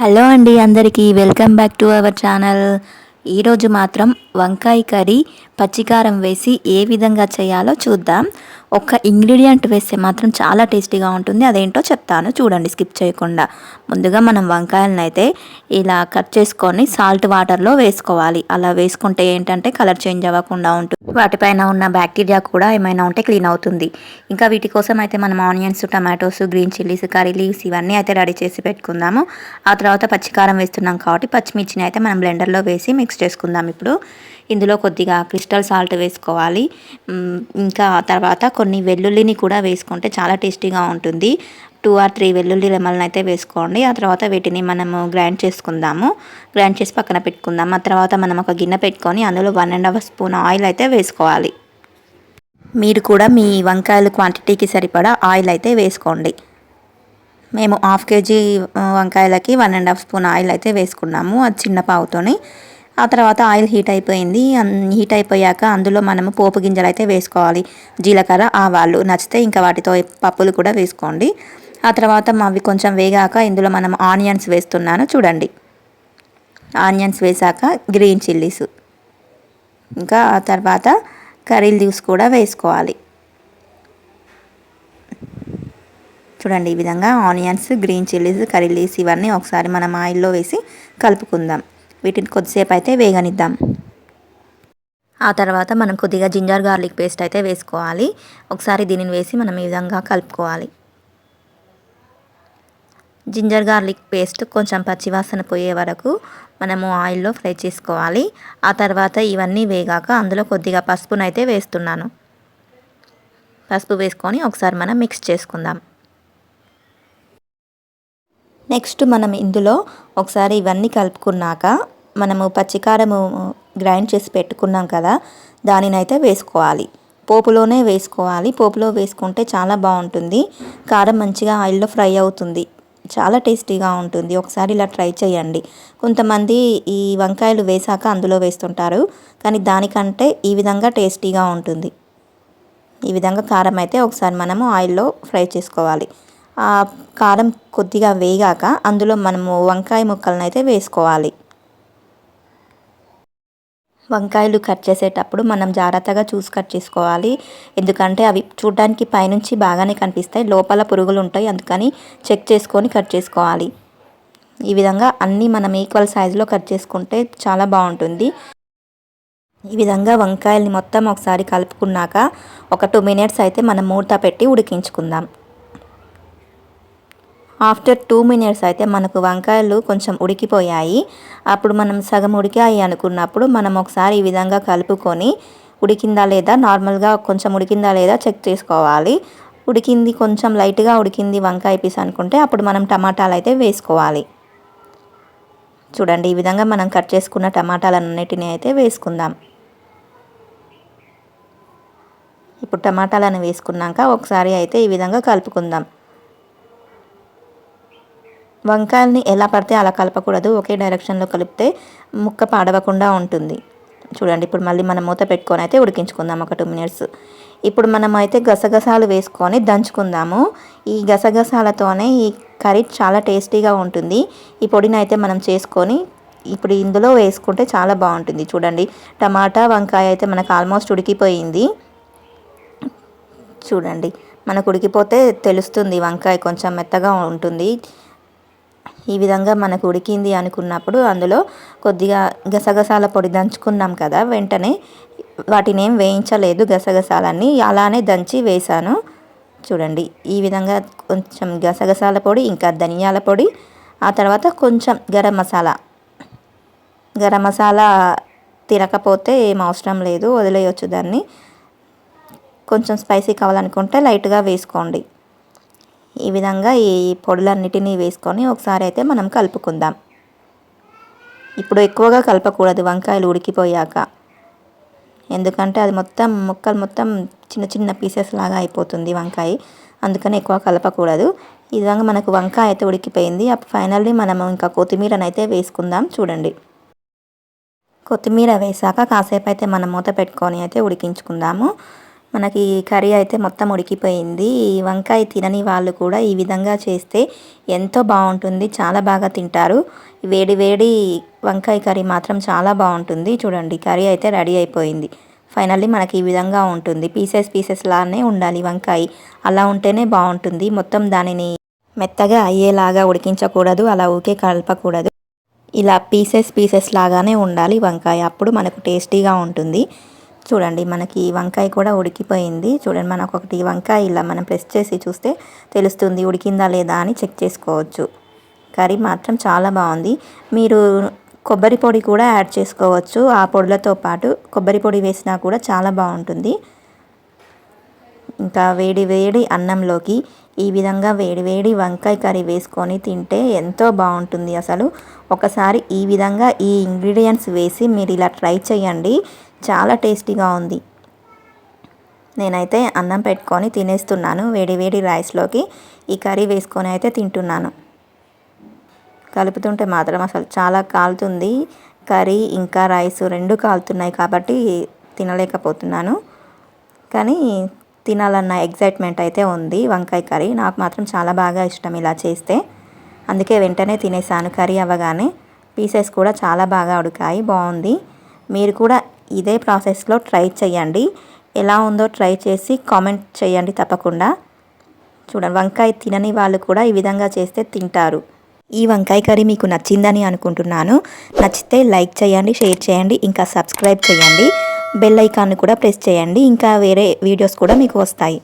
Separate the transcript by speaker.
Speaker 1: Hello అండి అందరికీ welcome back to our channel. ఈరోజు మాత్రం వంకాయ కర్రీ పచ్చికారం వేసి ఏ విధంగా చేయాలో చూద్దాం. ఒక్క ఇంగ్రీడియంట్ వేస్తే మాత్రం చాలా టేస్టీగా ఉంటుంది. అదేంటో చెప్తాను, చూడండి స్కిప్ చేయకుండా. ముందుగా మనం వంకాయలను అయితే ఇలా కట్ చేసుకొని సాల్ట్ వాటర్లో వేసుకోవాలి. అలా వేసుకుంటే ఏంటంటే కలర్ చేంజ్ అవ్వకుండా ఉంటుంది. వాటిపైన ఉన్న బ్యాక్టీరియా కూడా ఏమైనా ఉంటే క్లీన్ అవుతుంది. ఇంకా వీటి కోసం అయితే మనం onions, tomatoes, green chillies, curry leaves ఇవన్నీ అయితే రెడీ చేసి పెట్టుకుందాము. ఆ తర్వాత పచ్చికారం వేస్తున్నాం కాబట్టి పచ్చిమిర్చిని అయితే మనం బ్లెండర్లో వేసి మిక్స్ చేసుకుందాం. ఇప్పుడు ఇందులో కొద్దిగా క్రిస్టల్ సాల్ట్ వేసుకోవాలి. ఇంకా తర్వాత కొన్ని వెల్లుల్లిని కూడా వేసుకుంటే చాలా టేస్టీగా ఉంటుంది. 2 or 3 వెల్లుల్లి రెమ్మలను అయితే వేసుకోండి. ఆ తర్వాత వీటిని మనము గ్రైండ్ చేసుకుందాము. గ్రైండ్ చేసి పక్కన పెట్టుకుందాం. ఆ తర్వాత మనం ఒక గిన్నె పెట్టుకొని అందులో 1½ స్పూన్ ఆయిల్ అయితే వేసుకోవాలి. మీరు కూడా మీ వంకాయల క్వాంటిటీకి సరిపడా ఆయిల్ అయితే వేసుకోండి. మేము 1/2 kg వంకాయలకి 1½ స్పూన్ ఆయిల్ అయితే వేసుకున్నాము, అది చిన్న పావుతోని. ఆ తర్వాత ఆయిల్ హీట్ అయిపోయింది. హీట్ అయిపోయాక అందులో మనము పోపు గింజలు అయితే వేసుకోవాలి. జీలకర్ర, ఆవాలు, నచ్చితే ఇంకా వాటితో పప్పులు కూడా వేసుకోండి. ఆ తర్వాత అవి కొంచెం వేగాక ఇందులో మనం ఆనియన్స్ వేస్తున్నాను, చూడండి. ఆనియన్స్ వేసాక గ్రీన్ చిల్లీస్, ఇంకా ఆ తర్వాత కర్రీ లీవ్స్ కూడా వేసుకోవాలి. చూడండి, ఈ విధంగా onions, green chillies, curry leaves ఇవన్నీ ఒకసారి మనం ఆయిల్లో వేసి కలుపుకుందాం. వీటిని కొద్దిసేపు అయితే వేగనిద్దాం. ఆ తర్వాత మనం కొద్దిగా జింజర్ గార్లిక్ పేస్ట్ అయితే వేసుకోవాలి. ఒకసారి దీనిని వేసి మనం ఈ విధంగా కలుపుకోవాలి. జింజర్ గార్లిక్ పేస్ట్ కొంచెం పచ్చివాసన పోయే వరకు మనము ఆయిల్లో ఫ్రై చేసుకోవాలి. ఆ తర్వాత ఇవన్నీ వేగాక అందులో కొద్దిగా పసుపునైతే వేస్తున్నాను. పసుపు వేసుకొని ఒకసారి మనం మిక్స్ చేసుకుందాం. నెక్స్ట్ మనం ఇందులో ఒకసారి ఇవన్నీ కలుపుకున్నాక మనము పచ్చికారము గ్రైండ్ చేసి పెట్టుకున్నాం కదా, దానినైతే వేసుకోవాలి. పోపులోనే వేసుకోవాలి. పోపులో వేసుకుంటే చాలా బాగుంటుంది. కారం మంచిగా ఆయిల్లో ఫ్రై అవుతుంది, చాలా టేస్టీగా ఉంటుంది. ఒకసారి ఇలా ట్రై చేయండి. కొంతమంది ఈ వంకాయలు వేసాక అందులో వేస్తుంటారు, కానీ దానికంటే ఈ విధంగా టేస్టీగా ఉంటుంది. ఈ విధంగా కారం అయితే ఒకసారి మనము ఆయిల్లో ఫ్రై చేసుకోవాలి. ఆ కారం కొద్దిగా వేగాక అందులో మనము వంకాయ ముక్కలను అయితే వేసుకోవాలి. వంకాయలు కట్ చేసేటప్పుడు మనం జాగ్రత్తగా చూసి కట్ చేసుకోవాలి. ఎందుకంటే అవి చూడడానికి పైనుంచి బాగానే కనిపిస్తాయి, లోపల పురుగులు ఉంటాయి. అందుకని చెక్ చేసుకొని కట్ చేసుకోవాలి. ఈ విధంగా అన్నీ మనం ఈక్వల్ సైజులో కట్ చేసుకుంటే చాలా బాగుంటుంది. ఈ విధంగా వంకాయల్ని మొత్తం ఒకసారి కలుపుకున్నాక ఒక 2 minutes అయితే మనం మూత పెట్టి ఉడికించుకుందాం. ఆఫ్టర్ 2 minutes అయితే మనకు వంకాయలు కొంచెం ఉడికిపోయాయి. అప్పుడు మనం సగం ఉడికాయి అనుకున్నప్పుడు మనం ఒకసారి ఈ విధంగా కలుపుకొని ఉడికిందా లేదా, నార్మల్గా కొంచెం ఉడికిందా లేదా చెక్ చేసుకోవాలి. ఉడికింది, కొంచెం లైట్గా ఉడికింది వంకాయ పీస్ అనుకుంటే అప్పుడు మనం టమాటాలు అయితే వేసుకోవాలి. చూడండి, ఈ విధంగా మనం కట్ చేసుకున్న టమాటాలన్నిటిని అయితే వేసుకుందాం. ఇప్పుడు టమాటాలను వేసుకున్నాక ఒకసారి అయితే ఈ విధంగా కలుపుకుందాం. వంకాయల్ని ఎలా పడితే అలా కలపకూడదు, ఒకే డైరెక్షన్లో కలిపితే ముక్క పాడవకుండా ఉంటుంది. చూడండి, ఇప్పుడు మళ్ళీ మనం మూత పెట్టుకొని అయితే ఉడికించుకుందాం ఒక 2 minutes. ఇప్పుడు మనం అయితే గసగసాలు వేసుకొని దంచుకుందాము. ఈ గసగసాలతోనే ఈ కర్రీ చాలా టేస్టీగా ఉంటుంది. ఈ పొడిని అయితే మనం చేసుకొని ఇప్పుడు ఇందులో వేసుకుంటే చాలా బాగుంటుంది. చూడండి, టమాటా వంకాయ అయితే మనకు ఆల్మోస్ట్ ఉడికిపోయింది. చూడండి, మనకు ఉడికిపోతే తెలుస్తుంది, వంకాయ కొంచెం మెత్తగా ఉంటుంది. ఈ విధంగా మనకు ఉడికింది అనుకున్నప్పుడు అందులో కొద్దిగా గసగసాల పొడి దంచుకున్నాం కదా, వెంటనే వాటిని ఏం వేయించలేదు, గసగసాలన్నీ అలానే దంచి వేశాను. చూడండి, ఈ విధంగా కొంచెం గసగసాల పొడి, ఇంకా ధనియాల పొడి, ఆ తర్వాత కొంచెం గరం మసాలా తినకపోతే ఏం అవసరం లేదు, వదిలేయచ్చు దాన్ని. కొంచెం స్పైసీ కావాలనుకుంటే లైట్గా వేసుకోండి. ఈ విధంగా ఈ పొడులన్నిటినీ వేసుకొని ఒకసారి అయితే మనం కలుపుకుందాం. ఇప్పుడు ఎక్కువగా కలపకూడదు వంకాయలు ఉడికిపోయాక, ఎందుకంటే అది మొత్తం ముక్కలు మొత్తం చిన్న చిన్న పీసెస్ లాగా అయిపోతుంది వంకాయ, అందుకని ఎక్కువ కలపకూడదు. ఈ విధంగా మనకు వంకాయ అయితే ఉడికిపోయింది. అప్పుడు ఫైనల్లీ మనము ఇంకా కొత్తిమీరని అయితే వేసుకుందాం. చూడండి, కొత్తిమీర వేసాక కాసేపు అయితే మనం మూత పెట్టుకొని అయితే ఉడికించుకుందాము. మనకి కర్రీ అయితే మొత్తం ఉడికిపోయింది. ఈ వంకాయ తినని వాళ్ళు కూడా ఈ విధంగా చేస్తే ఎంతో బాగుంటుంది, చాలా బాగా తింటారు. వేడి వేడి వంకాయ కర్రీ మాత్రం చాలా బాగుంటుంది. చూడండి, కర్రీ అయితే రెడీ అయిపోయింది. ఫైనల్లీ మనకి ఈ విధంగా ఉంటుంది. పీసెస్ లానే ఉండాలి వంకాయ, అలా ఉంటేనే బాగుంటుంది. మొత్తం దానిని మెత్తగా అయ్యేలాగా ఉడికించకూడదు, అలా ఊకే కలపకూడదు. ఇలా పీసెస్ లాగానే ఉండాలి వంకాయ, అప్పుడు మనకు టేస్టీగా ఉంటుంది. చూడండి, మనకి వంకాయ కూడా ఉడికిపోయింది. చూడండి, మనకు ఒకటి వంకాయ ఇలా మనం ప్రెస్ చేసి చూస్తే తెలుస్తుంది ఉడికిందా లేదా అని చెక్ చేసుకోవచ్చు. కర్రీ మాత్రం చాలా బాగుంది. మీరు కొబ్బరి పొడి కూడా యాడ్ చేసుకోవచ్చు. ఆ పొడులతో పాటు కొబ్బరి పొడి వేసినా కూడా చాలా బాగుంటుంది. ఇంకా వేడి వేడి అన్నంలోకి ఈ విధంగా వేడి వేడి వంకాయ కర్రీ వేసుకొని తింటే ఎంతో బాగుంటుంది. అసలు ఒకసారి ఈ విధంగా ఈ ఇంగ్రీడియంట్స్ వేసి మీరు ఇలా ట్రై చేయండి, చాలా టేస్టీగా ఉంది. నేనైతే అన్నం పెట్టుకొని తినేస్తున్నాను. వేడి వేడి రైస్లోకి ఈ కర్రీ వేసుకొని అయితే తింటున్నాను. కలుపుతుంటే మాత్రం అసలు చాలా కాలుతుంది. కర్రీ ఇంకా రైస్ రెండు కాలుతున్నాయి కాబట్టి తినలేకపోతున్నాను. కానీ తినాలన్న ఎగ్జైట్మెంట్ అయితే ఉంది. వంకాయ కర్రీ నాకు మాత్రం చాలా బాగా ఇష్టం ఇలా చేస్తే, అందుకే వెంటనే తినేసాను. కర్రీ అవ్వగానే పీసెస్ కూడా చాలా బాగా ఉడికాయి, బాగుంది. మీరు కూడా ఇదే ప్రాసెస్లో ట్రై చేయండి. ఎలా ఉందో ట్రై చేసి కామెంట్ చేయండి తప్పకుండా. చూడండి, వంకాయ తినని వాళ్ళు కూడా ఈ విధంగా చేస్తే తింటారు. ఈ వంకాయ కర్రీ మీకు నచ్చిందని అనుకుంటున్నాను. నచ్చితే లైక్ చేయండి, షేర్ చేయండి, ఇంకా సబ్స్క్రైబ్ చేయండి. బెల్ ఐకాన్ని కూడా ప్రెస్ చేయండి. ఇంకా వేరే వీడియోస్ కూడా మీకు వస్తాయి.